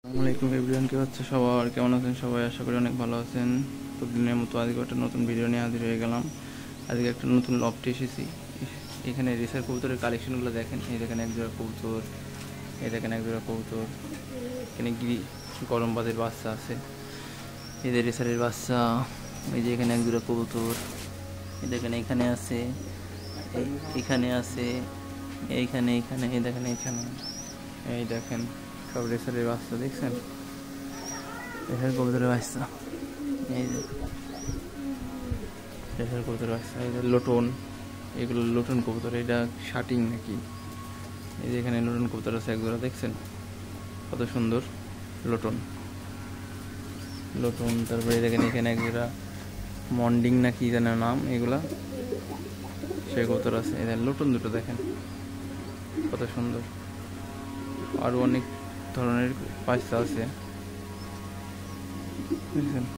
আসসালামু আলাইকুম এভরিওয়ান, কি হচ্ছে সবার, কেমন আছেন সবাই? আশা করি অনেক ভালো আছেন। প্রতিদিনের মতো আজকে একটা নতুন ভিডিও নিয়ে হাজির হয়ে গেলাম। আজকে একটা নতুন লফটে এসেছি। এখানে রেসার কবুতরের কালেকশনগুলো দেখেন। এই দেখেন একজোড়া কবুতর, এই দেখেন একজোড়া কবুতর। এখানে গরম বাজের বাচ্চা আছে, এই যে রেসারের বাচ্চা। এই যে এখানে একজোড়া কবুতর, এই দেখেন এখানে আছে, এখানে আছে, এইখানে এইখানে এই দেখেন এইখানে, এই দেখেন সব রেসারের বাচ্চা দেখছেন। রেসার কবুতরের বাচ্চা, এই যে রেসার কবুতরের বাচ্চা, এই যে লোটন, এগুলো লোটন কবুতর। এটা শাটিং নাকি, এই যে এখানে লোটন কবুতর আছে একজোড়া, দেখছেন কত সুন্দর লোটন। লোটন তারপরে দেখেন এখানে একজোড়া মন্ডিং না কি যেন নাম, এগুলা সেই কবুতর আছে। এই লোটন দুটো দেখেন কত সুন্দর। আরও অনেক ধরনের বাচ্চা আছে, বুঝছেন।